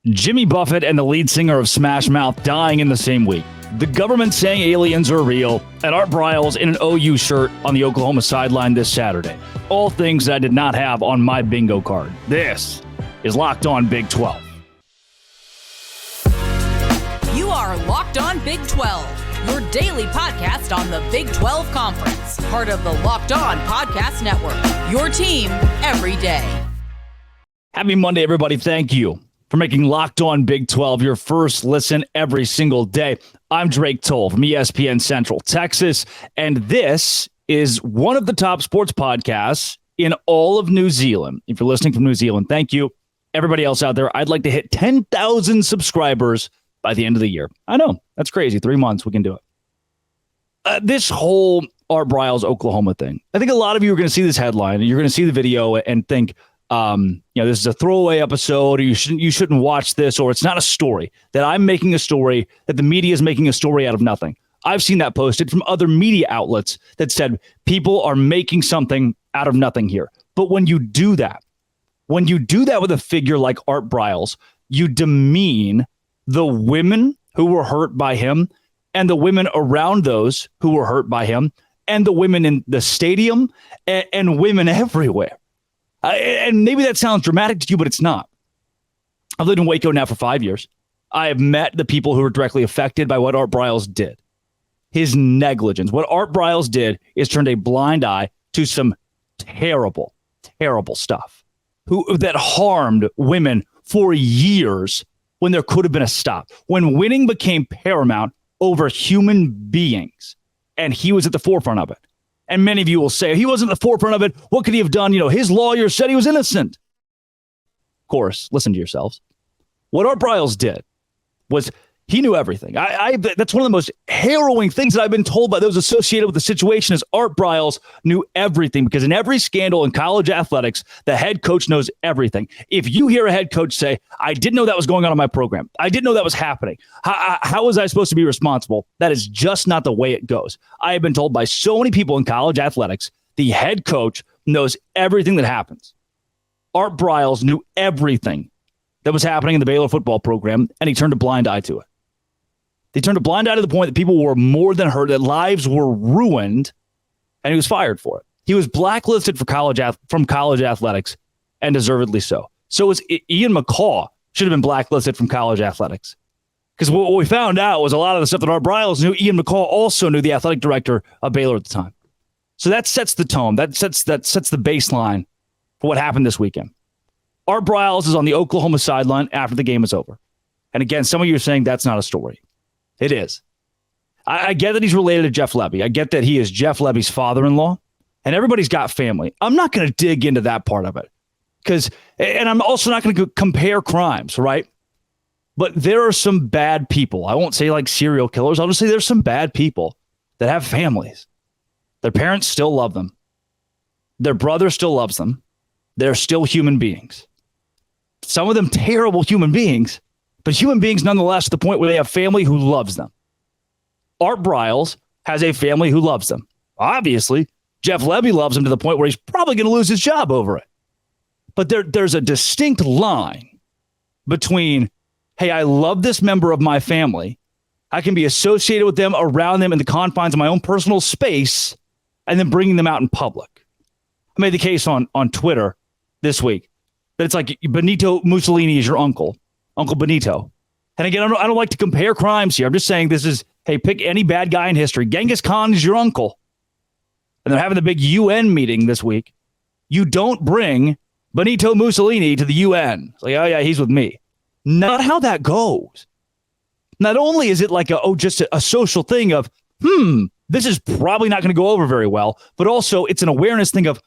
Jimmy Buffett and the lead singer of Smash Mouth dying in the same week. The government saying aliens are real, and Art Briles in an OU shirt on the Oklahoma sideline this Saturday. All things that I did not have on my bingo card. This is Locked On Big 12. You are Locked On Big 12, your daily podcast on the Big 12 Conference. Part of the Locked On Podcast Network, your team every day. Happy Monday, everybody. Thank you for making Locked On Big 12 your first listen every single day. I'm Drake Toll from ESPN Central Texas, and this is one of the top sports podcasts in all of New Zealand. If you're listening from New Zealand, thank you. Everybody else out there, I'd like to hit 10,000 subscribers by the end of the year. I know, that's crazy. 3 months, we can do it. This whole Art Briles, Oklahoma thing, I think a lot of you are going to see this headline, and you're going to see the video and think, this is a throwaway episode, or you shouldn't watch this, or it's not a story, that I'm making a story, that the media is making a story out of nothing. I've seen that posted from other media outlets that said people are making something out of nothing here. But when you do that with a figure like Art Briles, you demean the women who were hurt by him and the women around those who were hurt by him and the women in the stadium and women everywhere. And maybe that sounds dramatic to you, but it's not. I've lived in Waco now for 5 years. I have met the people who were directly affected by what Art Briles did. His negligence. What Art Briles did is turned a blind eye to some terrible, terrible stuff that harmed women for years when there could have been a stop. When winning became paramount over human beings, and he was at the forefront of it. And many of you will say, he wasn't at the forefront of it. What could he have done? His lawyer said he was innocent. Of course, listen to yourselves. What Art Briles did was he knew everything. That's one of the most harrowing things that I've been told by those associated with the situation is Art Briles knew everything, because in every scandal in college athletics, the head coach knows everything. If you hear a head coach say, I didn't know that was going on in my program, I didn't know that was happening, how was I supposed to be responsible? That is just not the way it goes. I have been told by so many people in college athletics, the head coach knows everything that happens. Art Briles knew everything that was happening in the Baylor football program, and he turned a blind eye to it. They turned a blind eye to the point that people were more than hurt, that lives were ruined, and he was fired for it. He was blacklisted from college athletics, and deservedly so. So was Ian McCaw should have been blacklisted from college athletics. Because what we found out was a lot of the stuff that Art Briles knew, Ian McCaw also knew, the athletic director of Baylor at the time. So that sets the tone. That sets the baseline for what happened this weekend. Art Briles is on the Oklahoma sideline after the game is over. And again, some of you are saying that's not a story. It is. I get that he's related to Jeff Lebby. I get that he is Jeff Lebby's father-in-law, and everybody's got family. I'm not going to dig into that part of it, and I'm also not going to compare crimes, right? But there are some bad people. I won't say like serial killers. I'll just say there's some bad people that have families. Their parents still love them. Their brother still loves them. They're still human beings. Some of them terrible human beings, but human beings nonetheless, to the point where they have family who loves them. Art Briles has a family who loves them. Obviously, Jeff Lebby loves him to the point where he's probably going to lose his job over it. But there's a distinct line between, hey, I love this member of my family. I can be associated with them, around them in the confines of my own personal space, and then bringing them out in public. I made the case on Twitter this week that it's like Benito Mussolini is your uncle. Uncle Benito. And again, I don't like to compare crimes here. I'm just saying this is, hey, pick any bad guy in history. Genghis Khan is your uncle. And they're having the big UN meeting this week. You don't bring Benito Mussolini to the UN. It's like, oh yeah, he's with me. Not how that goes. Not only is it like just a social thing of, this is probably not going to go over very well, but also it's an awareness thing of,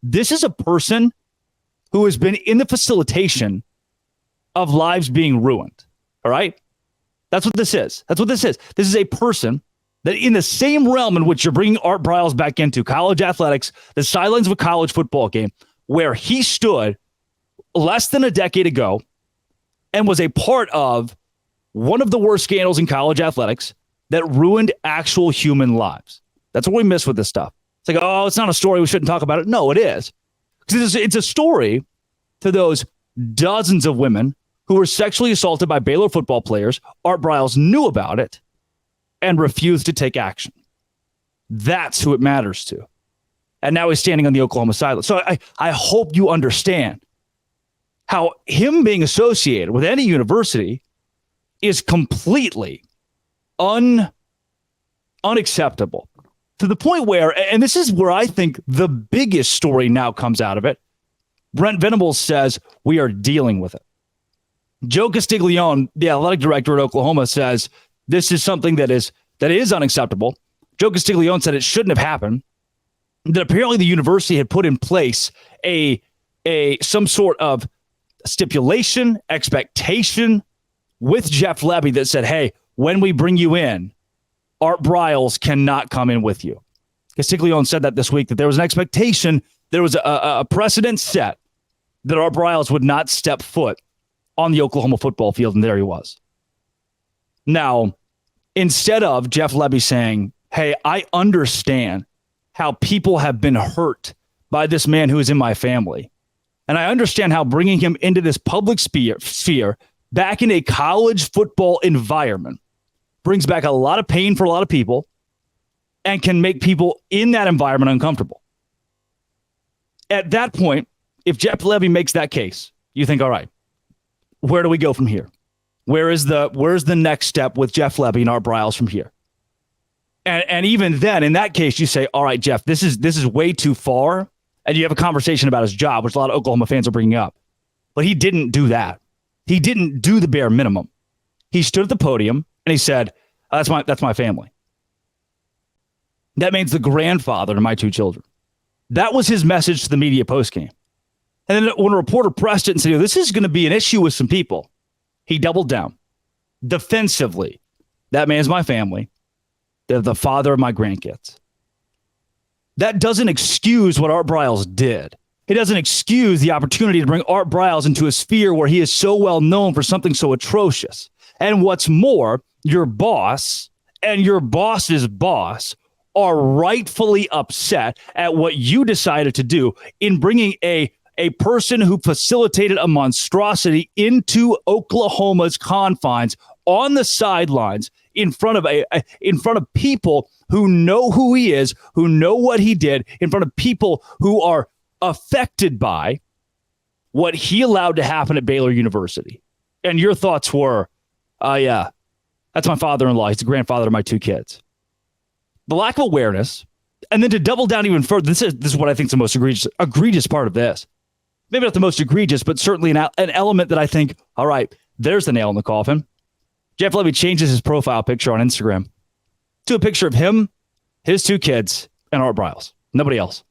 this is a person who has been in the facilitation of lives being ruined. All right? That's what this is. This is a person that in the same realm in which you're bringing Art Briles back into, college athletics, the sidelines of a college football game, where he stood less than a decade ago and was a part of one of the worst scandals in college athletics that ruined actual human lives. That's what we miss with this stuff. It's like, oh, it's not a story, we shouldn't talk about it. No, it is. Because it's a story to those dozens of women who were sexually assaulted by Baylor football players. Art Briles knew about it and refused to take action. That's who it matters to. And now he's standing on the Oklahoma sideline. So I hope you understand how him being associated with any university is completely unacceptable, to the point where, and this is where I think the biggest story now comes out of it, Brent Venables says we are dealing with it. Joe Castiglione, the athletic director at Oklahoma, says this is something that is unacceptable. Joe Castiglione said it shouldn't have happened. That apparently the university had put in place some sort of stipulation, expectation with Jeff Lebby that said, hey, when we bring you in, Art Briles cannot come in with you. Castiglione said that this week, that there was an expectation, there was a precedent set that Art Briles would not step foot on the Oklahoma football field, and there he was. Now, instead of Jeff Lebby saying, hey, I understand how people have been hurt by this man who is in my family, and I understand how bringing him into this public sphere back in a college football environment brings back a lot of pain for a lot of people and can make people in that environment uncomfortable. At that point, if Jeff Lebby makes that case, you think, all right, where do we go from here? Where's the next step with Jeff Lebby and Art Briles from here? And even then, in that case, you say, all right, Jeff, this is way too far. And you have a conversation about his job, which a lot of Oklahoma fans are bringing up. But he didn't do that. He didn't do the bare minimum. He stood at the podium and he said, that's my family. That means the grandfather to my two children. That was his message to the media postgame. And then when a reporter pressed it and said, this is going to be an issue with some people, he doubled down defensively. That man's my family. They're the father of my grandkids. That doesn't excuse what Art Briles did. It doesn't excuse the opportunity to bring Art Briles into a sphere where he is so well known for something so atrocious. And what's more, your boss and your boss's boss are rightfully upset at what you decided to do in bringing a person who facilitated a monstrosity into Oklahoma's confines on the sidelines in front of people who know who he is, who know what he did, in front of people who are affected by what he allowed to happen at Baylor University. And your thoughts were, yeah, that's my father-in-law. He's the grandfather of my two kids. The lack of awareness, and then to double down even further, this is what I think is the most egregious part of this. Maybe not the most egregious, but certainly an element that I think, all right, there's the nail in the coffin. Jeff Lebby changes his profile picture on Instagram to a picture of him, his two kids, and Art Briles. Nobody else.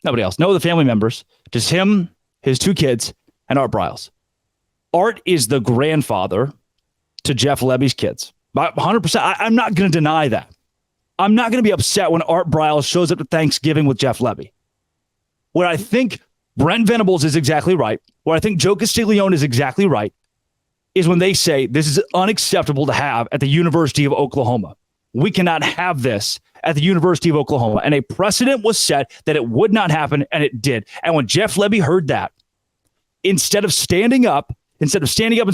Nobody else. No other family members. Just him, his two kids, and Art Briles. Art is the grandfather to Jeff Lebby's kids. 100%. I'm not going to deny that. I'm not going to be upset when Art Briles shows up to Thanksgiving with Jeff Lebby. Where I think Brent Venables is exactly right, where I think Joe Castiglione is exactly right, is when they say this is unacceptable to have at the University of Oklahoma. We cannot have this at the University of Oklahoma. And a precedent was set that it would not happen, and it did. And when Jeff Lebby heard that, instead of standing up and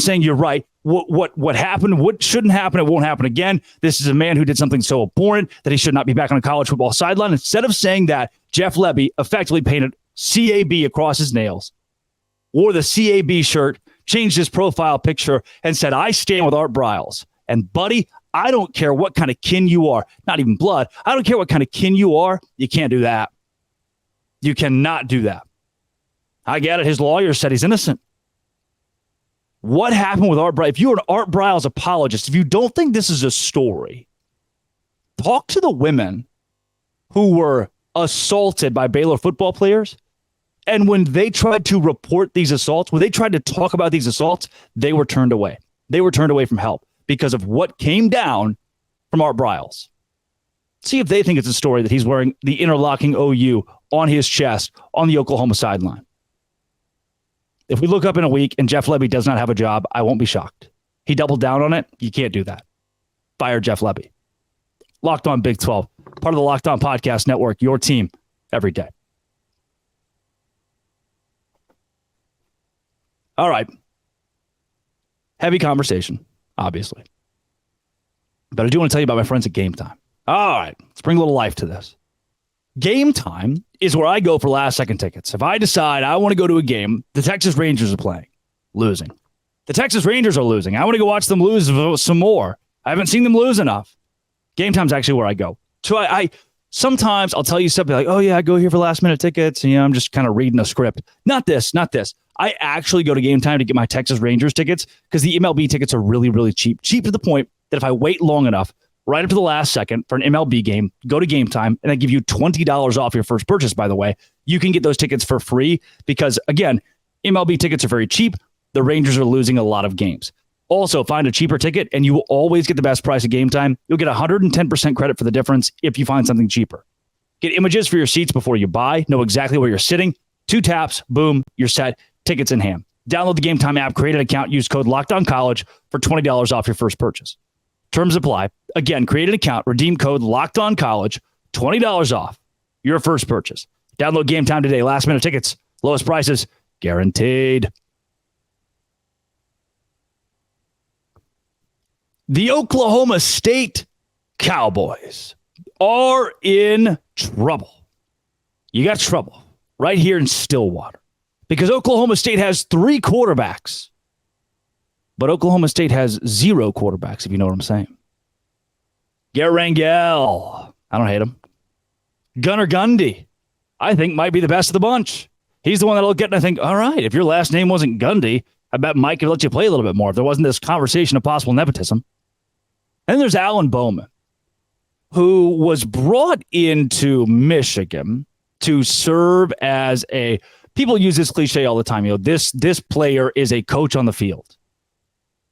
saying, you're right, what happened, what shouldn't happen, it won't happen again. This is a man who did something so abhorrent that he should not be back on a college football sideline. Instead of saying that, Jeff Lebby effectively painted CAB across his nails, wore the CAB shirt, changed his profile picture, and said, I stand with Art Briles. And buddy, I don't care what kind of kin you are, not even blood. I don't care what kind of kin you are. You can't do that. You cannot do that. I get it. His lawyer said he's innocent. What happened with Art Briles? If you're an Art Briles apologist, if you don't think this is a story, talk to the women who were assaulted by Baylor football players. And when they tried to report these assaults, when they tried to talk about these assaults, they were turned away. They were turned away from help because of what came down from Art Briles. See if they think it's a story that he's wearing the interlocking OU on his chest on the Oklahoma sideline. If we look up in a week and Jeff Lebby does not have a job, I won't be shocked. He doubled down on it. You can't do that. Fire Jeff Lebby. Locked On Big 12, part of the Locked On Podcast Network, your team every day. All right. Heavy conversation, obviously. But I do want to tell you about my friends at Game Time. All right, let's bring a little life to this. Game Time is where I go for last-second tickets. If I decide I want to go to a game, the Texas Rangers are playing, losing. The Texas Rangers are losing. I want to go watch them lose some more. I haven't seen them lose enough. Game Time's actually where I go. So I sometimes I'll tell you something like, oh, yeah, I go here for last-minute tickets, and I'm just kind of reading a script. Not this. I actually go to Game Time to get my Texas Rangers tickets because the MLB tickets are really, really cheap. Cheap to the point that if I wait long enough, right up to the last second for an MLB game, go to Game Time, and I give you $20 off your first purchase, by the way. You can get those tickets for free because, again, MLB tickets are very cheap. The Rangers are losing a lot of games. Also, find a cheaper ticket, and you will always get the best price at Game Time. You'll get 110% credit for the difference if you find something cheaper. Get images for your seats before you buy. Know exactly where you're sitting. 2 taps, boom, you're set. Tickets in hand. Download the Game Time app, create an account, use code LOCKEDONCollege for $20 off your first purchase. Terms apply. Again, create an account, redeem code LOCKEDONCollege, $20 off your first purchase. Download Game Time today. Last minute tickets, lowest prices, guaranteed. The Oklahoma State Cowboys are in trouble. You got trouble right here in Stillwater because Oklahoma State has 3 quarterbacks, but Oklahoma State has 0 quarterbacks, if you know what I'm saying. Garrett Rangel, I don't hate him. Gunnar Gundy, I think might be the best of the bunch. He's the one that I'll get and I think, all right, if your last name wasn't Gundy, I bet Mike could let you play a little bit more if there wasn't this conversation of possible nepotism. And then there's Alan Bowman, who was brought into Michigan to serve as a, people use this cliche all the time, this player is a coach on the field.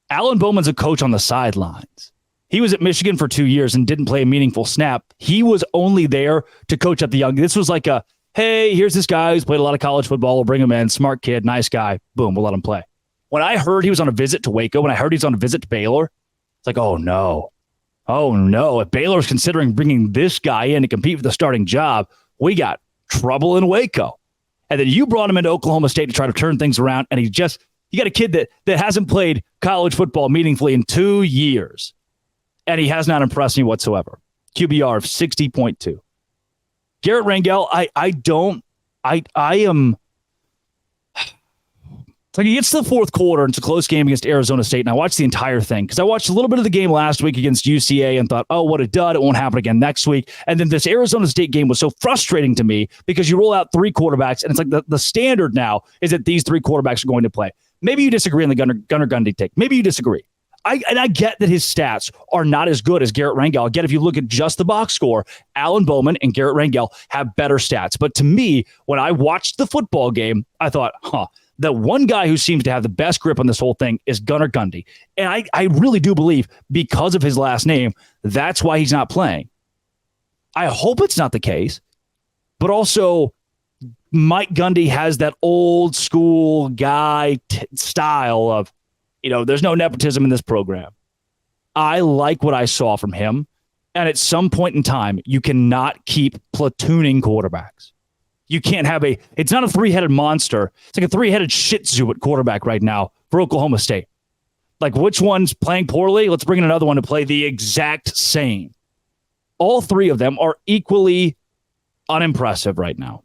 Alan Bowman's a coach on the sidelines. He was at Michigan for 2 years and didn't play a meaningful snap. He was only there to coach up the young. This was like a, hey, here's this guy who's played a lot of college football. We'll bring him in. Smart kid, nice guy. Boom, we'll let him play. When I heard he was on a visit to Waco, when I heard he's on a visit to Baylor, it's like, oh, no. Oh, no. If Baylor's considering bringing this guy in to compete for the starting job, we got trouble in Waco. And then you brought him into Oklahoma State to try to turn things around, and you got a kid that hasn't played college football meaningfully in 2 years, and he has not impressed me whatsoever. QBR of 60.2. Garrett Rangel, I am. It's like he gets to the fourth quarter, and it's a close game against Arizona State, and I watched the entire thing because I watched a little bit of the game last week against UCA and thought, oh, what a dud. It won't happen again next week. And then this Arizona State game was so frustrating to me because you roll out 3 quarterbacks, and it's like the standard now is that these 3 quarterbacks are going to play. Maybe you disagree on the Gunnar Gundy take. Maybe you disagree. I get that his stats are not as good as Garrett Rangel. I get if you look at just the box score, Alan Bowman and Garrett Rangel have better stats. But to me, when I watched the football game, I thought, the one guy who seems to have the best grip on this whole thing is Gunnar Gundy. And I really do believe because of his last name, that's why he's not playing. I hope it's not the case, but also Mike Gundy has that old school guy style of, there's no nepotism in this program. I like what I saw from him. And at some point in time, you cannot keep platooning quarterbacks. You can't have it's not a 3-headed monster. It's like a 3-headed shih tzu at quarterback right now for Oklahoma State. Like, which one's playing poorly? Let's bring in another one to play the exact same. All 3 of them are equally unimpressive right now.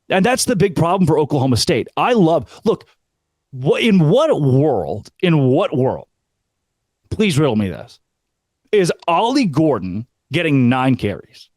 And that's the big problem for Oklahoma State. In what world, please riddle me this, is Ollie Gordon getting 9 carries?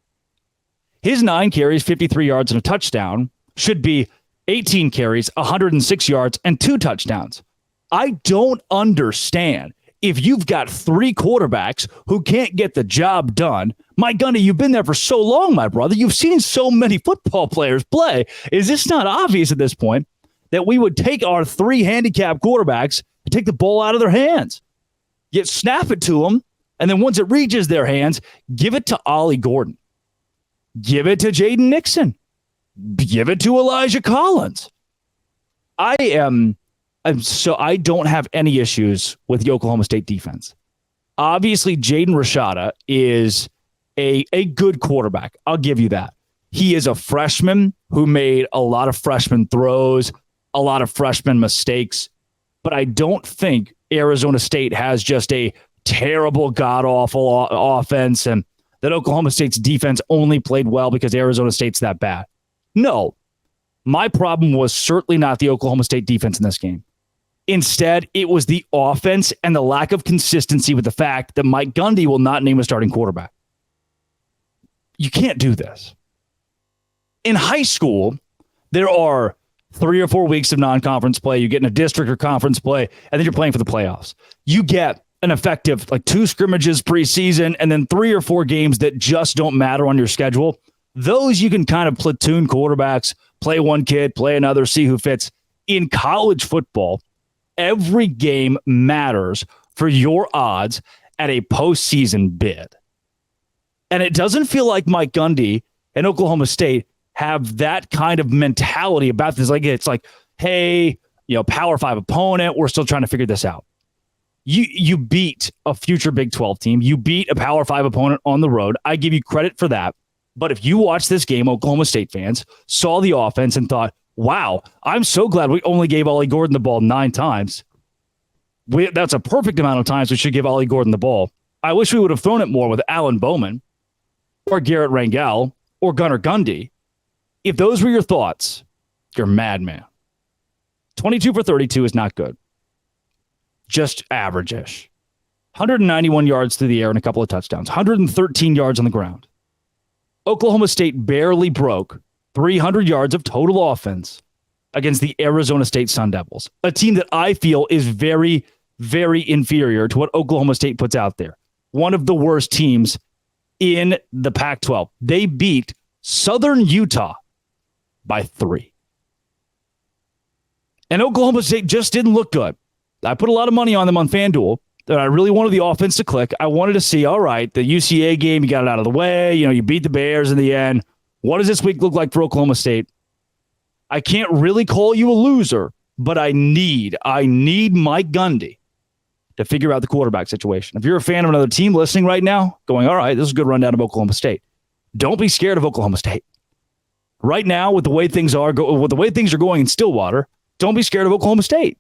His 9 carries, 53 yards and a touchdown, should be 18 carries, 106 yards, and 2 touchdowns. I don't understand. If you've got 3 quarterbacks who can't get the job done, Mike Gundy, you've been there for so long, my brother. You've seen so many football players play. Is this not obvious at this point that we would take our 3 handicapped quarterbacks and take the ball out of their hands? Yet snap it to them, and then once it reaches their hands, give it to Ollie Gordon. Give it to Jaden Nixon. Give it to Elijah Collins. I don't have any issues with the Oklahoma State defense. Obviously, Jaden Rashada is a good quarterback. I'll give you that. He is a freshman who made a lot of freshman throws, a lot of freshman mistakes. But I don't think Arizona State has just a terrible, god-awful offense and that Oklahoma State's defense only played well because Arizona State's that bad. No, my problem was certainly not the Oklahoma State defense in this game. Instead, it was the offense and the lack of consistency with the fact that Mike Gundy will not name a starting quarterback. You can't do this. In high school, there are 3 or 4 weeks of non-conference play. You get in a district or conference play, and then you're playing for the playoffs. You get an effective 2 scrimmages preseason and then 3 or 4 games that just don't matter on your schedule. Those you can kind of platoon quarterbacks, play one kid, play another, see who fits. In college football, every game matters for your odds at a postseason bid. And it doesn't feel like Mike Gundy and Oklahoma State have that kind of mentality about this. It's like, hey, Power 5 opponent, we're still trying to figure this out. You beat a future Big 12 team. You beat a Power 5 opponent on the road. I give you credit for that. But if you watch this game, Oklahoma State fans saw the offense and thought, wow, I'm so glad we only gave Ollie Gordon the ball 9 times. That's a perfect amount of times we should give Ollie Gordon the ball. I wish we would have thrown it more with Alan Bowman or Garrett Rangel or Gunnar Gundy. If those were your thoughts, you're a madman. 22 for 32 is not good. Just average-ish. 191 yards through the air and a couple of touchdowns. 113 yards on the ground. Oklahoma State barely broke 300 yards of total offense against the Arizona State Sun Devils, a team that I feel is very, very inferior to what Oklahoma State puts out there. One of the worst teams in the Pac-12. They beat Southern Utah by 3. And Oklahoma State just didn't look good. I put a lot of money on them on FanDuel. That I really wanted the offense to click. I wanted to see, all right, the UCA game, you got it out of the way. You beat the Bears in the end. What does this week look like for Oklahoma State? I can't really call you a loser, but I need Mike Gundy to figure out the quarterback situation. If you're a fan of another team listening right now, going, all right, this is a good rundown of Oklahoma State. Don't be scared of Oklahoma State. Right now, with the way things are going in Stillwater, don't be scared of Oklahoma State.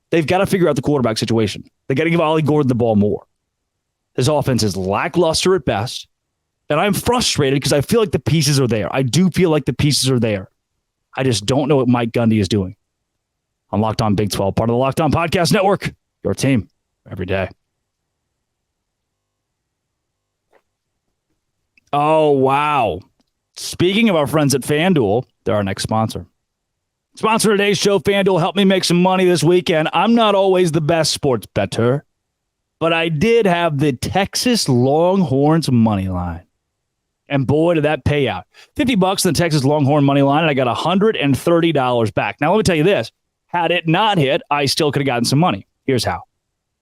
They've got to figure out the quarterback situation. They got to give Ollie Gordon the ball more. His offense is lackluster at best, and I'm frustrated because I feel like the pieces are there. I do feel like the pieces are there. I just don't know what Mike Gundy is doing. I'm Locked On Big 12, part of the Locked On Podcast Network. Your team every day. Oh, wow. Speaking of our friends at FanDuel, they're our next sponsor. Sponsor of today's show, FanDuel, helped me make some money this weekend. I'm not always the best sports bettor, but I did have the Texas Longhorns money line. And boy, did that pay out. $50 in the Texas Longhorn money line, and I got $130 back. Now, let me tell you this. Had it not hit, I still could have gotten some money. Here's how.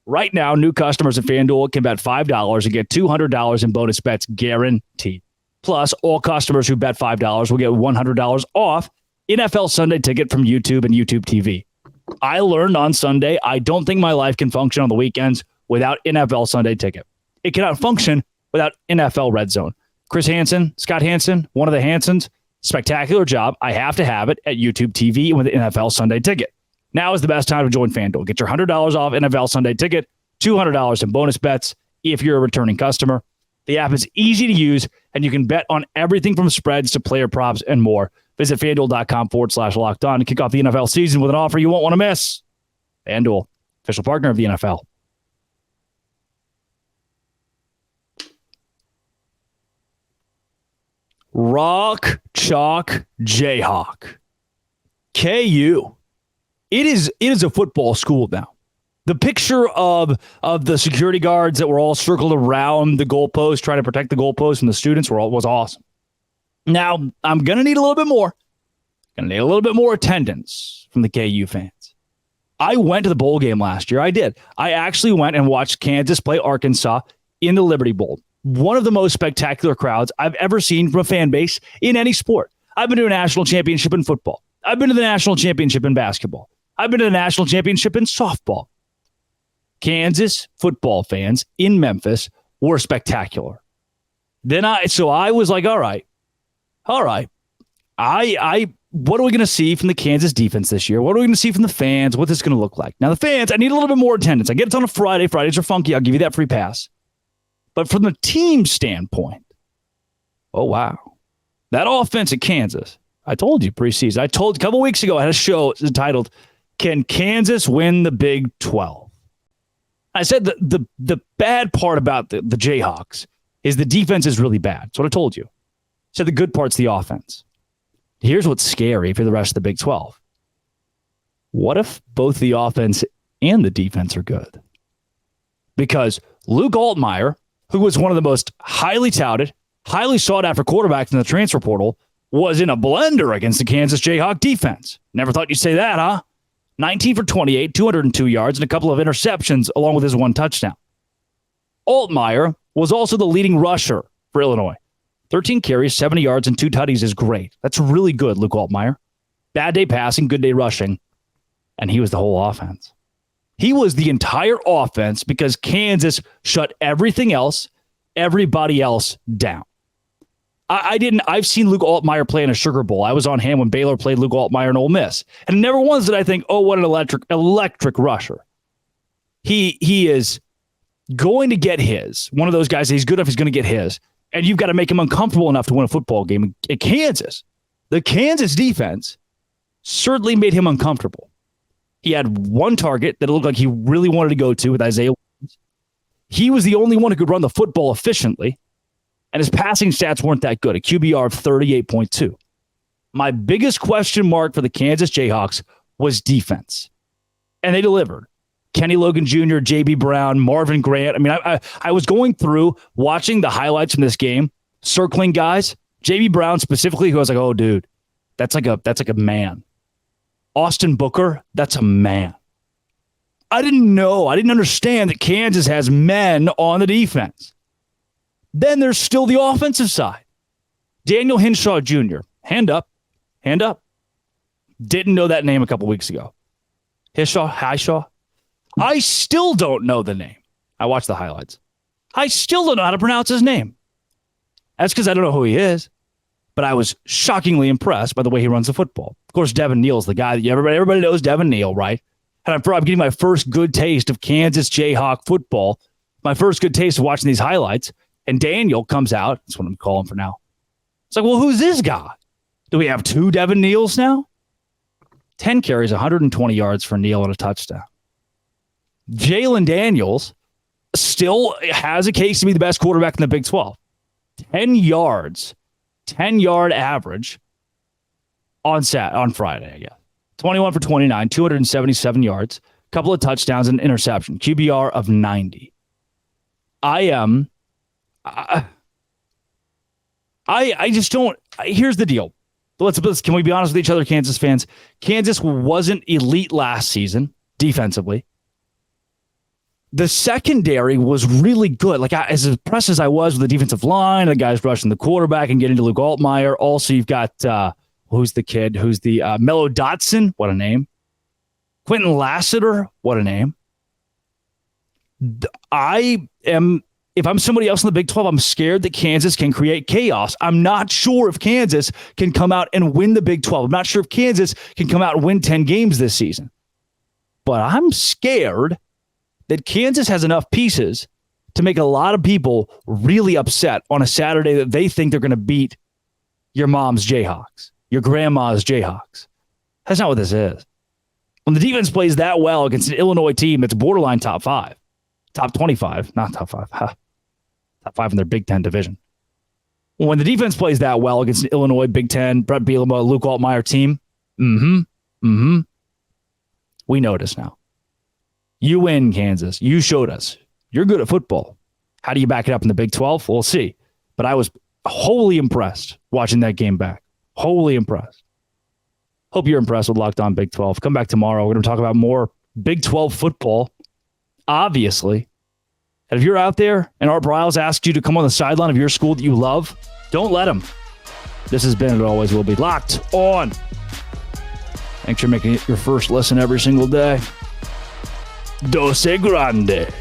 Right now, new customers at FanDuel can bet $5 and get $200 in bonus bets guaranteed. Plus, all customers who bet $5 will get $100 off NFL Sunday Ticket from YouTube and YouTube TV. I learned on Sunday, I don't think my life can function on the weekends without NFL Sunday Ticket. It cannot function without NFL Red Zone. Chris Hansen, Scott Hansen, one of the Hansons, spectacular job. I have to have it at YouTube TV and with NFL Sunday Ticket. Now is the best time to join FanDuel. Get your $100 off NFL Sunday Ticket, $200 in bonus bets if you're a returning customer. The app is easy to use, and you can bet on everything from spreads to player props and more. Visit FanDuel.com/locked on to kick off the NFL season with an offer you won't want to miss. FanDuel, official partner of the NFL. Rock, Chalk, Jayhawk. KU. It is a football school now. The picture of the security guards that were all circled around the goalpost, trying to protect the goalpost from the students was awesome. Now, I'm going to need a little bit more. Going to need a little bit more attendance from the KU fans. I went to the bowl game last year. I did. I actually went and watched Kansas play Arkansas in the Liberty Bowl. One of the most spectacular crowds I've ever seen from a fan base in any sport. I've been to a national championship in football. I've been to the national championship in basketball. I've been to the national championship in softball. Kansas football fans in Memphis were spectacular. So I was like, all right. I what are we going to see from the Kansas defense this year? What are we going to see from the fans? What's this going to look like? Now, the fans, I need a little bit more attendance. I get it's on a Friday. Fridays are funky. I'll give you that free pass. But from the team standpoint, oh, wow. That offense at Kansas, I told you preseason. I told a couple weeks ago, I had a show entitled, Can Kansas Win the Big 12? I said the bad part about the Jayhawks is the defense is really bad. That's what I told you. So the good part's the offense. Here's what's scary for the rest of the Big 12. What if both the offense and the defense are good? Because Luke Altmaier, who was one of the most highly touted, highly sought-after quarterbacks in the transfer portal, was in a blender against the Kansas Jayhawk defense. Never thought you'd say that, huh? 19 for 28, 202 yards, and a couple of interceptions along with his one touchdown. Altmaier was also the leading rusher for Illinois. 13 carries, 70 yards, and 2 tutties is great. That's really good, Luke Altmaier. Bad day passing, good day rushing. And he was the whole offense. He was the entire offense because Kansas shut everything else, everybody else down. I've seen Luke Altmaier play in a Sugar Bowl. I was on hand when Baylor played Luke Altmaier in Ole Miss. And never once did I think, oh, what an electric rusher. He is going to get his. One of those guys, he's good enough, he's going to get his. And you've got to make him uncomfortable enough to win a football game. At Kansas, the Kansas defense certainly made him uncomfortable. He had one target that it looked like he really wanted to go to with Isaiah Williams. He was the only one who could run the football efficiently, and his passing stats weren't that good, a QBR of 38.2. My biggest question mark for the Kansas Jayhawks was defense, and they delivered. Kenny Logan Jr., J.B. Brown, Marvin Grant. I mean, I was going through watching the highlights from this game, circling guys. J.B. Brown specifically, who I was like, oh, dude, that's like a man. Austin Booker, that's a man. I didn't understand that Kansas has men on the defense. Then there's still the offensive side. Daniel Hinshaw Jr., hand up. Didn't know that name a couple weeks ago. Hinshaw. I still don't know the name. I watched the highlights. I still don't know how to pronounce his name. That's because I don't know who he is. But I was shockingly impressed by the way he runs the football. Of course, Devin Neal's the guy that everybody knows Devin Neal, right? And I'm getting my first good taste of Kansas Jayhawk football. My first good taste of watching these highlights. And Daniel comes out. That's what I'm calling for now. It's like, well, who's this guy? Do we have 2 Devin Neals now? 10 carries, 120 yards for Neal and a touchdown. Jalen Daniels still has a case to be the best quarterback in the Big 12. 10 yards, 10-yard average on Friday, I guess. 21 for 29, 277 yards, a couple of touchdowns and interception, QBR of 90. I just don't. Here's the deal. Can we be honest with each other, Kansas fans? Kansas wasn't elite last season defensively. The secondary was really good. Like, as impressed as I was with the defensive line, the guys rushing the quarterback and getting to Luke Altmaier. Also, you've got, who's the kid? Who's the Mello Dotson? What a name. Quentin Lassiter? What a name. If I'm somebody else in the Big 12, I'm scared that Kansas can create chaos. I'm not sure if Kansas can come out and win the Big 12. I'm not sure if Kansas can come out and win 10 games this season. But I'm scared that Kansas has enough pieces to make a lot of people really upset on a Saturday that they think they're going to beat your mom's Jayhawks, your grandma's Jayhawks. That's not what this is. When the defense plays that well against an Illinois team that's borderline top 5, top 25, not top 5, top 5 in their Big Ten division. When the defense plays that well against an Illinois Big Ten, Brent Bielema, Luke Altmaier team, we notice now. You win, Kansas. You showed us. You're good at football. How do you back it up in the Big 12? We'll see. But I was wholly impressed watching that game back. Wholly impressed. Hope you're impressed with Locked On Big 12. Come back tomorrow. We're going to talk about more Big 12 football, obviously. And if you're out there and Art Briles asks you to come on the sideline of your school that you love, don't let him. This has been and always will be Locked On. Thanks for making it your first listen every single day. Dose Grande.